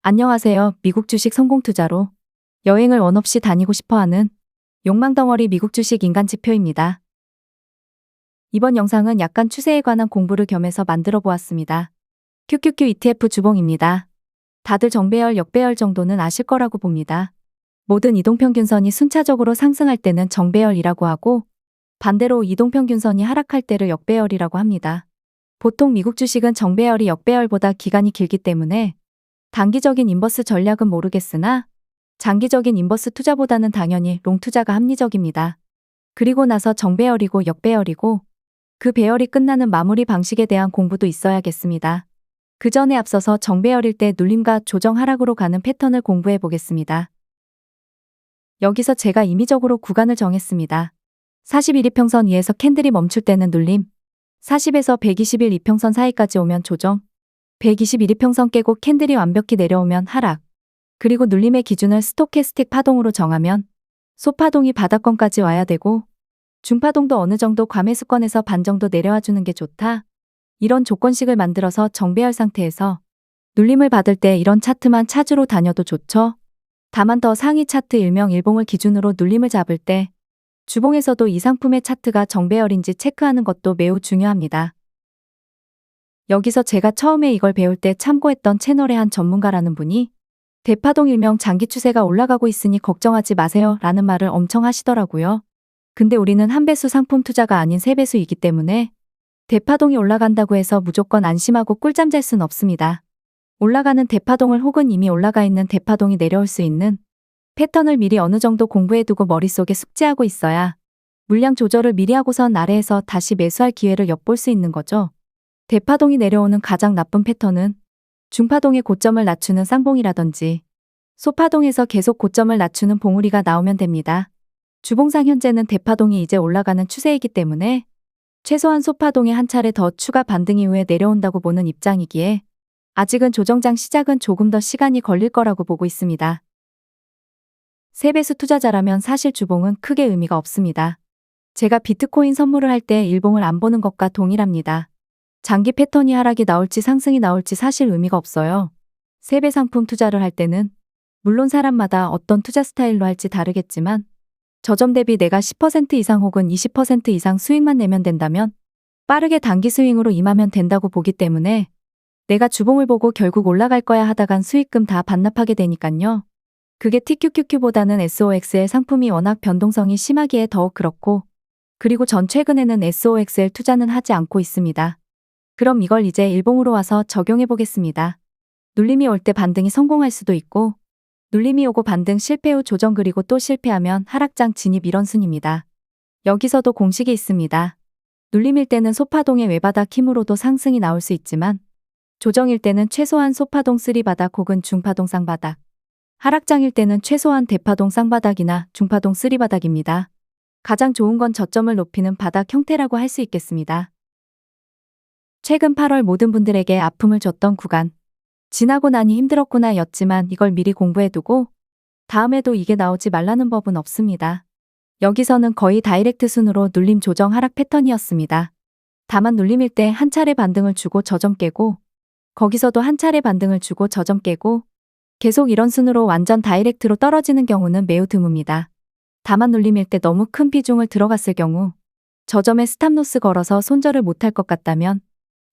안녕하세요. 미국 주식 성공 투자로 여행을 원 없이 다니고 싶어하는 욕망덩어리 미국 주식 인간지표입니다. 이번 영상은 약간 추세에 관한 공부를 겸해서 만들어 보았습니다. QQQ ETF 주봉입니다. 다들 정배열, 역배열 정도는 아실 거라고 봅니다. 모든 이동평균선이 순차적으로 상승할 때는 정배열이라고 하고 반대로 이동평균선이 하락할 때를 역배열이라고 합니다. 보통 미국 주식은 정배열이 역배열보다 기간이 길기 때문에 단기적인 인버스 전략은 모르겠으나 장기적인 인버스 투자보다는 당연히 롱 투자가 합리적입니다. 그리고 나서 정배열이고 역배열이고 그 배열이 끝나는 마무리 방식에 대한 공부도 있어야겠습니다. 그 전에 앞서서 정배열일 때 눌림과 조정 하락으로 가는 패턴을 공부해 보겠습니다. 여기서 제가 임의적으로 구간을 정했습니다. 41 이평선 위에서 캔들이 멈출 때는 눌림, 40에서 121 이평선 사이까지 오면 조정, 121 이평선 깨고 캔들이 완벽히 내려오면 하락, 그리고 눌림의 기준을 스토캐스틱 파동으로 정하면 소파동이 바닥권까지 와야 되고 중파동도 어느 정도 과매수권에서 반 정도 내려와 주는 게 좋다. 이런 조건식을 만들어서 정배열 상태에서 눌림을 받을 때 이런 차트만 찾으러 다녀도 좋죠. 다만 더 상위 차트 일명 일봉을 기준으로 눌림을 잡을 때 주봉에서도 이 상품의 차트가 정배열인지 체크하는 것도 매우 중요합니다. 여기서 제가 처음에 이걸 배울 때 참고했던 채널의 한 전문가라는 분이 대파동 일명 장기 추세가 올라가고 있으니 걱정하지 마세요 라는 말을 엄청 하시더라고요. 근데 우리는 한 배수 상품 투자가 아닌 세 배수이기 때문에 대파동이 올라간다고 해서 무조건 안심하고 꿀잠 잘 순 없습니다. 올라가는 대파동을 혹은 이미 올라가 있는 대파동이 내려올 수 있는 패턴을 미리 어느 정도 공부해두고 머릿속에 숙지하고 있어야 물량 조절을 미리 하고선 아래에서 다시 매수할 기회를 엿볼 수 있는 거죠. 대파동이 내려오는 가장 나쁜 패턴은 중파동의 고점을 낮추는 쌍봉이라든지 소파동에서 계속 고점을 낮추는 봉우리가 나오면 됩니다. 주봉상 현재는 대파동이 이제 올라가는 추세이기 때문에 최소한 소파동에 한 차례 더 추가 반등 이후에 내려온다고 보는 입장이기에 아직은 조정장 시작은 조금 더 시간이 걸릴 거라고 보고 있습니다. 세배수 투자자라면 사실 주봉은 크게 의미가 없습니다. 제가 비트코인 선물을 할 때 일봉을 안 보는 것과 동일합니다. 장기 패턴이 하락이 나올지 상승이 나올지 사실 의미가 없어요. 세배 상품 투자를 할 때는 물론 사람마다 어떤 투자 스타일로 할지 다르겠지만 저점 대비 내가 10% 이상 혹은 20% 이상 수익만 내면 된다면 빠르게 단기 스윙으로 임하면 된다고 보기 때문에 내가 주봉을 보고 결국 올라갈 거야 하다간 수익금 다 반납하게 되니깐요. 그게 TQQQ보다는 SOXL 상품이 워낙 변동성이 심하기에 더욱 그렇고 그리고 전 최근에는 SOXL 투자는 하지 않고 있습니다. 그럼 이걸 이제 일봉으로 와서 적용해 보겠습니다. 눌림이 올 때 반등이 성공할 수도 있고 눌림이 오고 반등 실패 후 조정 그리고 또 실패하면 하락장 진입 이런 순입니다. 여기서도 공식이 있습니다. 눌림일 때는 소파동의 외바닥 힘으로도 상승이 나올 수 있지만 조정일 때는 최소한 소파동 3바닥 혹은 중파동 쌍바닥, 하락장일 때는 최소한 대파동 쌍바닥이나 중파동 3바닥입니다. 가장 좋은 건 저점을 높이는 바닥 형태라고 할 수 있겠습니다. 최근 8월 모든 분들에게 아픔을 줬던 구간, 지나고 나니 힘들었구나 였지만 이걸 미리 공부해두고 다음에도 이게 나오지 말라는 법은 없습니다. 여기서는 거의 다이렉트 순으로 눌림 조정 하락 패턴이었습니다. 다만 눌림일 때 한 차례 반등을 주고 저점 깨고 거기서도 한 차례 반등을 주고 저점 깨고 계속 이런 순으로 완전 다이렉트로 떨어지는 경우는 매우 드뭅니다. 다만 눌림일 때 너무 큰 비중을 들어갔을 경우 저점에 스탑로스 걸어서 손절을 못할 것 같다면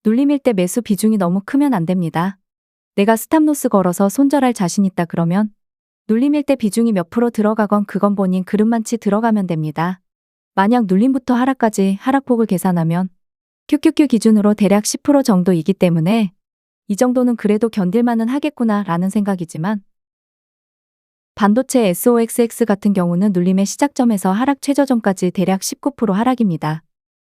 눌림일 때 매수 비중이 너무 크면 안 됩니다. 내가 스탑로스 걸어서 손절할 자신 있다 그러면 눌림일 때 비중이 몇 프로 들어가건 그건 본인 그릇만치 들어가면 됩니다. 만약 눌림부터 하락까지 하락폭을 계산하면 QQQ 기준으로 대략 10% 정도이기 때문에 이 정도는 그래도 견딜만은 하겠구나 라는 생각이지만 반도체 SOXX 같은 경우는 눌림의 시작점에서 하락 최저점까지 대략 19% 하락입니다.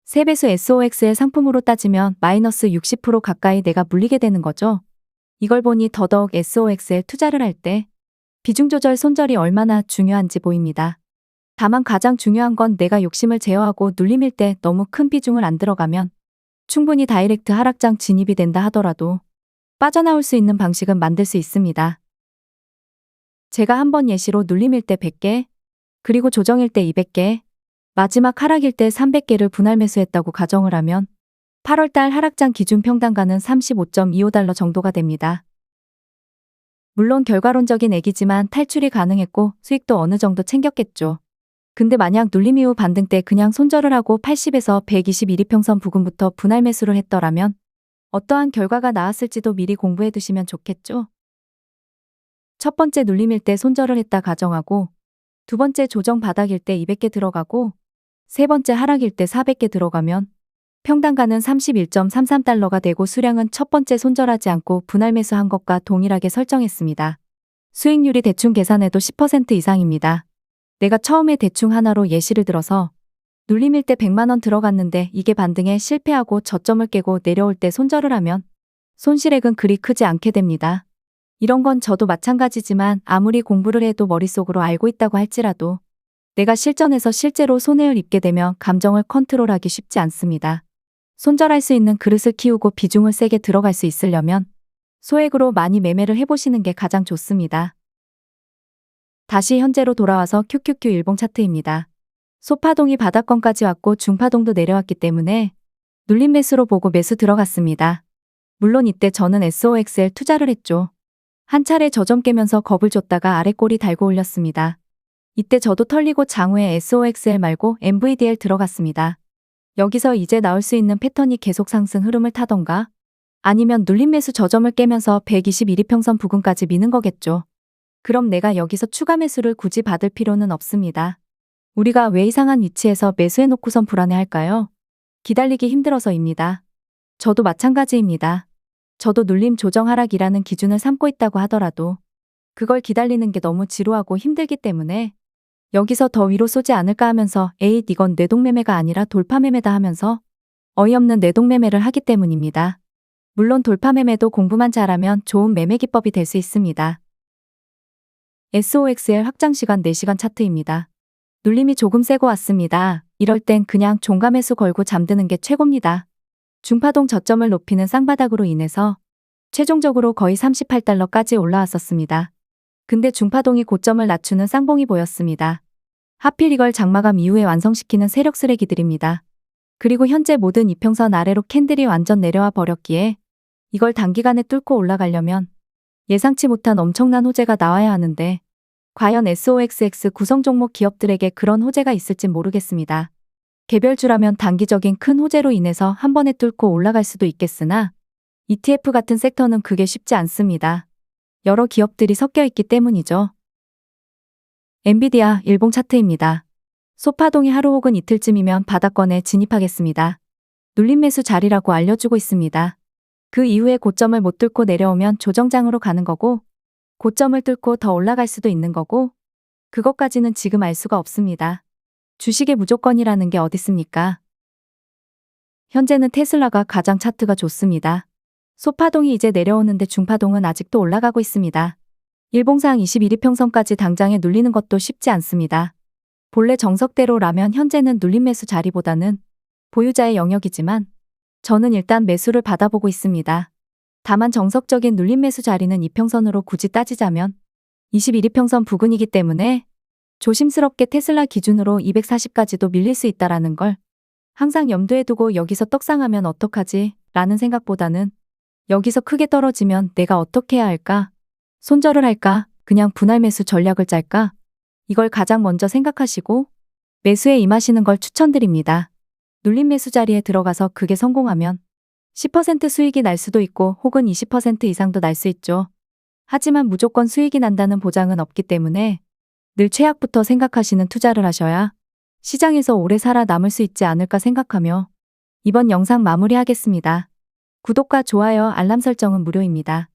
세배수 SOXL 상품으로 따지면 마이너스 60% 가까이 내가 물리게 되는 거죠. 이걸 보니 더더욱 SOXL 투자를 할 때 비중 조절 손절이 얼마나 중요한지 보입니다. 다만 가장 중요한 건 내가 욕심을 제어하고 눌림일 때 너무 큰 비중을 안 들어가면 충분히 다이렉트 하락장 진입이 된다 하더라도 빠져나올 수 있는 방식은 만들 수 있습니다. 제가 한번 예시로 눌림일 때 100개, 그리고 조정일 때 200개, 마지막 하락일 때 300개를 분할 매수했다고 가정을 하면 8월달 하락장 기준 평단가는 35.25달러 정도가 됩니다. 물론 결과론적인 액이지만 탈출이 가능했고 수익도 어느 정도 챙겼겠죠. 근데 만약 눌림 이후 반등 때 그냥 손절을 하고 80에서 120 이평선 부근부터 분할 매수를 했더라면 어떠한 결과가 나왔을지도 미리 공부해 두시면 좋겠죠. 첫 번째 눌림일 때 손절을 했다 가정하고, 두 번째 조정 바닥일 때 200개 들어가고, 세 번째 하락일 때 400개 들어가면 평단가는 31.33달러가 되고 수량은 첫 번째 손절하지 않고 분할 매수한 것과 동일하게 설정했습니다. 수익률이 대충 계산해도 10% 이상입니다. 내가 처음에 대충 하나로 예시를 들어서 눌림일 때 100만 원 들어갔는데 이게 반등에 실패하고 저점을 깨고 내려올 때 손절을 하면 손실액은 그리 크지 않게 됩니다. 이런 건 저도 마찬가지지만 아무리 공부를 해도 머릿속으로 알고 있다고 할지라도 내가 실전에서 실제로 손해를 입게 되면 감정을 컨트롤하기 쉽지 않습니다. 손절할 수 있는 그릇을 키우고 비중을 세게 들어갈 수 있으려면 소액으로 많이 매매를 해보시는 게 가장 좋습니다. 다시 현재로 돌아와서 QQQ 일봉 차트입니다. 소파동이 바닥권까지 왔고 중파동도 내려왔기 때문에 눌림 매수로 보고 매수 들어갔습니다. 물론 이때 저는 SOXL 투자를 했죠. 한 차례 저점 깨면서 겁을 줬다가 아래 꼬리 달고 올렸습니다. 이때 저도 털리고 장후에 SOXL 말고 MVDL 들어갔습니다. 여기서 이제 나올 수 있는 패턴이 계속 상승 흐름을 타던가 아니면 눌림 매수 저점을 깨면서 120 이평선 부근까지 미는 거겠죠. 그럼 내가 여기서 추가 매수를 굳이 받을 필요는 없습니다. 우리가 왜 이상한 위치에서 매수해놓고선 불안해할까요? 기다리기 힘들어서입니다. 저도 마찬가지입니다. 저도 눌림 조정 하락이라는 기준을 삼고 있다고 하더라도 그걸 기다리는 게 너무 지루하고 힘들기 때문에 여기서 더 위로 쏘지 않을까 하면서 에잇 이건 뇌동매매가 아니라 돌파매매다 하면서 어이없는 뇌동매매를 하기 때문입니다. 물론 돌파매매도 공부만 잘하면 좋은 매매 기법이 될 수 있습니다. SOXL 확장시간 4시간 차트입니다. 눌림이 조금 세고 왔습니다. 이럴 땐 그냥 종가 매수 걸고 잠드는 게 최고입니다. 중파동 저점을 높이는 쌍바닥으로 인해서 최종적으로 거의 38달러까지 올라왔었습니다. 근데 중파동이 고점을 낮추는 쌍봉이 보였습니다. 하필 이걸 장마감 이후에 완성시키는 세력 쓰레기들입니다. 그리고 현재 모든 이평선 아래로 캔들이 완전 내려와 버렸기에 이걸 단기간에 뚫고 올라가려면 예상치 못한 엄청난 호재가 나와야 하는데 과연 SOXX 구성 종목 기업들에게 그런 호재가 있을진 모르겠습니다. 개별주라면 단기적인 큰 호재로 인해서 한 번에 뚫고 올라갈 수도 있겠으나 ETF 같은 섹터는 그게 쉽지 않습니다. 여러 기업들이 섞여 있기 때문이죠. 엔비디아 일봉 차트입니다. 소파동이 하루 혹은 이틀쯤이면 바닥권에 진입하겠습니다. 눌림 매수 자리라고 알려주고 있습니다. 그 이후에 고점을 못 뚫고 내려오면 조정장으로 가는 거고 고점을 뚫고 더 올라갈 수도 있는 거고 그것까지는 지금 알 수가 없습니다. 주식의 무조건이라는 게 어딨습니까? 현재는 테슬라가 가장 차트가 좋습니다. 소파동이 이제 내려오는데 중파동은 아직도 올라가고 있습니다. 일봉상 21이평선까지 당장에 눌리는 것도 쉽지 않습니다. 본래 정석대로라면 현재는 눌림 매수 자리보다는 보유자의 영역이지만 저는 일단 매수를 받아보고 있습니다. 다만 정석적인 눌림 매수 자리는 이평선으로 굳이 따지자면 21이평선 부근이기 때문에 조심스럽게 테슬라 기준으로 240까지도 밀릴 수 있다라는 걸 항상 염두에 두고 여기서 떡상하면 어떡하지? 라는 생각보다는 여기서 크게 떨어지면 내가 어떻게 해야 할까? 손절을 할까? 그냥 분할 매수 전략을 짤까? 이걸 가장 먼저 생각하시고 매수에 임하시는 걸 추천드립니다. 눌림 매수 자리에 들어가서 그게 성공하면 10% 수익이 날 수도 있고 혹은 20% 이상도 날 수 있죠. 하지만 무조건 수익이 난다는 보장은 없기 때문에 늘 최악부터 생각하시는 투자를 하셔야 시장에서 오래 살아남을 수 있지 않을까 생각하며 이번 영상 마무리하겠습니다. 구독과 좋아요, 알람 설정은 무료입니다.